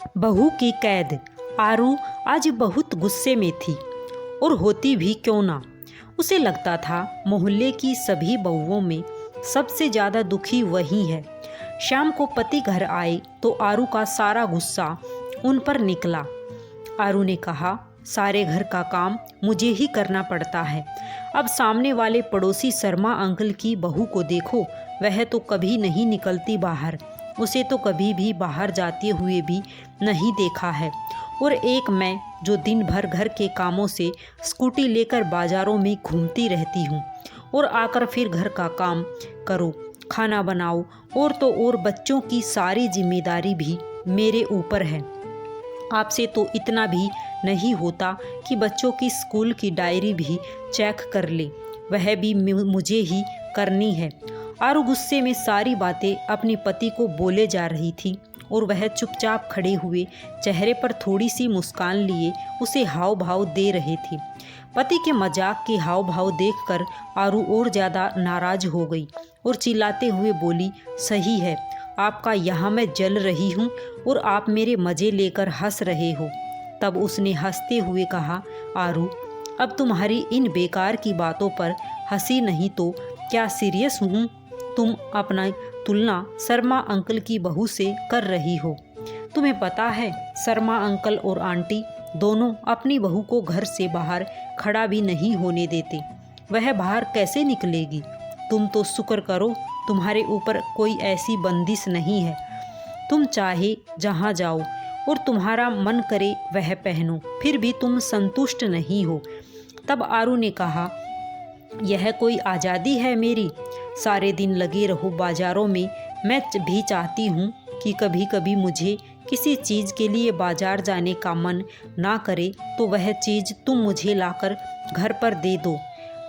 बहू की कैद। आरू आज बहुत गुस्से में थी और होती भी क्यों ना। उसे लगता था मोहल्ले की सभी बहुओं में सबसे ज़्यादा दुखी वही है। शाम को पति घर आए तो आरू का सारा गुस्सा उन पर निकला। आरू ने कहा, सारे घर का काम मुझे ही करना पड़ता है। अब सामने वाले पड़ोसी शर्मा अंकल की बहू को देखो, वह तो कभी नहीं निकलती बाहर। उसे तो कभी भी बाहर जाते हुए भी नहीं देखा है। और एक मैं जो दिन भर घर के कामों से स्कूटी लेकर बाजारों में घूमती रहती हूँ और आकर फिर घर का काम करो, खाना बनाओ, और तो और बच्चों की सारी जिम्मेदारी भी मेरे ऊपर है। आपसे तो इतना भी नहीं होता कि बच्चों की स्कूल की डायरी भी चेक कर ले, वह भी मुझे ही करनी है। आरू गुस्से में सारी बातें अपने पति को बोले जा रही थी और वह चुपचाप खड़े हुए चेहरे पर थोड़ी सी मुस्कान लिए उसे हाव भाव दे रहे थे। पति के मजाक के हाव भाव देखकर आरू और ज़्यादा नाराज हो गई और चिल्लाते हुए बोली, सही है, आपका यहाँ मैं जल रही हूँ और आप मेरे मज़े लेकर हंस रहे हो। तब उसने हंसते हुए कहा, आरू, अब तुम्हारी इन बेकार की बातों पर हंसी नहीं तो क्या सीरियस हूँ। तुम अपना तुलना शर्मा अंकल की बहू से कर रही हो। तुम्हें पता है शर्मा अंकल और आंटी दोनों अपनी बहू को घर से बाहर खड़ा भी नहीं होने देते। वह बाहर कैसे निकलेगी। तुम तो शुक्र करो तुम्हारे ऊपर कोई ऐसी बंदिश नहीं है। तुम चाहे जहाँ जाओ और तुम्हारा मन करे वह पहनो, फिर भी तुम संतुष्ट नहीं हो। तब आरू ने कहा, यह कोई आज़ादी है मेरी। सारे दिन लगे रहो बाज़ारों में। मैं भी चाहती हूँ कि कभी कभी मुझे किसी चीज़ के लिए बाज़ार जाने का मन ना करे तो वह चीज़ तुम मुझे लाकर घर पर दे दो।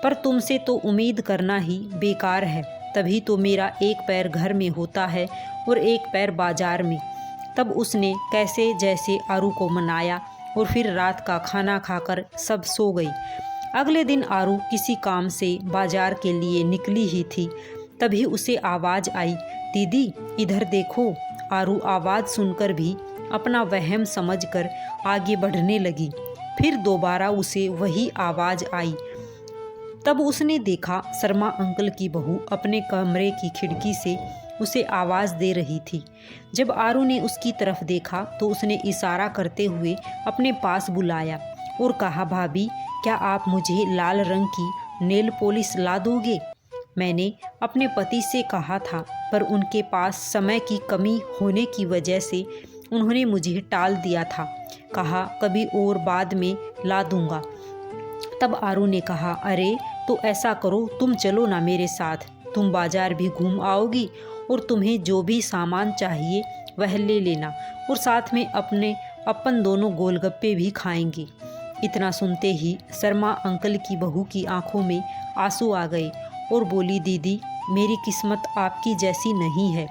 पर तुमसे तो उम्मीद करना ही बेकार है। तभी तो मेरा एक पैर घर में होता है और एक पैर बाज़ार में। तब उसने कैसे जैसे आरू को मनाया और फिर रात का खाना खाकर सब सो गई। अगले दिन आरू किसी काम से बाजार के लिए निकली ही थी, तभी उसे आवाज़ आई, दीदी इधर देखो। आरू आवाज़ सुनकर भी अपना वहम समझकर आगे बढ़ने लगी। फिर दोबारा उसे वही आवाज़ आई। तब उसने देखा शर्मा अंकल की बहू अपने कमरे की खिड़की से उसे आवाज़ दे रही थी। जब आरू ने उसकी तरफ देखा तो उसने इशारा करते हुए अपने पास बुलाया और कहा, भाभी क्या आप मुझे लाल रंग की नेल पॉलिश ला दोगे। मैंने अपने पति से कहा था, पर उनके पास समय की कमी होने की वजह से उन्होंने मुझे टाल दिया था। कहा कभी और बाद में ला दूंगा। तब आरू ने कहा, अरे तो ऐसा करो, तुम चलो ना मेरे साथ। तुम बाजार भी घूम आओगी और तुम्हें जो भी सामान चाहिए वह ले लेना, और साथ में अपन दोनों गोलगप्पे भी खाएंगे। इतना सुनते ही शर्मा अंकल की बहू की आंखों में आंसू आ गए और बोली, दीदी मेरी किस्मत आपकी जैसी नहीं है।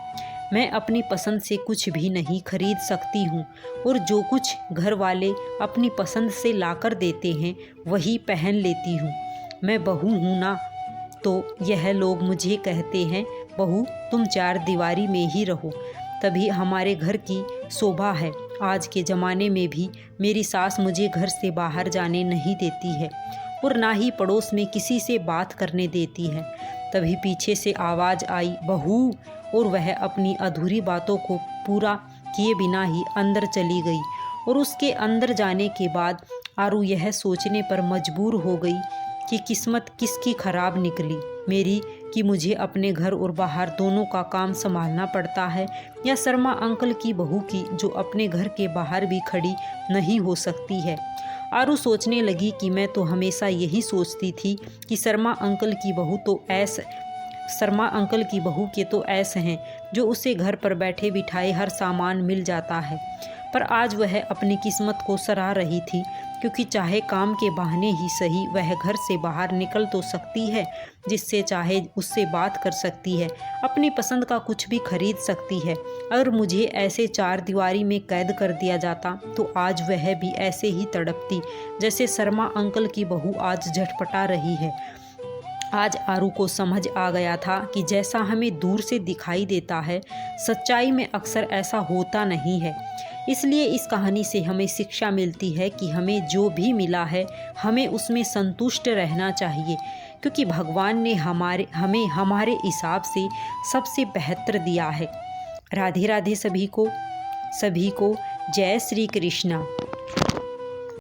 मैं अपनी पसंद से कुछ भी नहीं खरीद सकती हूँ और जो कुछ घर वाले अपनी पसंद से लाकर देते हैं वही पहन लेती हूँ। मैं बहू हूँ ना, तो यह लोग मुझे कहते हैं, बहू तुम चार दीवारी में ही रहो, तभी हमारे घर की शोभा है। आज के ज़माने में भी मेरी सास मुझे घर से बाहर जाने नहीं देती है और ना ही पड़ोस में किसी से बात करने देती है। तभी पीछे से आवाज़ आई, बहू, और वह अपनी अधूरी बातों को पूरा किए बिना ही अंदर चली गई। और उसके अंदर जाने के बाद आरू यह सोचने पर मजबूर हो गई कि किस्मत किसकी खराब निकली, मेरी कि मुझे अपने घर और बाहर दोनों का काम संभालना पड़ता है, या शर्मा अंकल की बहू की जो अपने घर के बाहर भी खड़ी नहीं हो सकती है। आरू सोचने लगी कि मैं तो हमेशा यही सोचती थी कि शर्मा अंकल की बहू के तो ऐसे हैं जो उसे घर पर बैठे बिठाए हर सामान मिल जाता है। पर आज वह अपनी किस्मत को सराह रही थी, क्योंकि चाहे काम के बहाने ही सही वह घर से बाहर निकल तो सकती है, जिससे चाहे उससे बात कर सकती है, अपनी पसंद का कुछ भी खरीद सकती है। अगर मुझे ऐसे चार दीवारी में कैद कर दिया जाता तो आज वह भी ऐसे ही तड़पती जैसे शर्मा अंकल की बहू आज झटपटा रही है। आज आरू को समझ आ गया था कि जैसा हमें दूर से दिखाई देता है, सच्चाई में अक्सर ऐसा होता नहीं है। इसलिए इस कहानी से हमें शिक्षा मिलती है कि हमें जो भी मिला है हमें उसमें संतुष्ट रहना चाहिए, क्योंकि भगवान ने हमें हमारे हिसाब से सबसे बेहतर दिया है। राधे राधे सभी को। जय श्री कृष्णा।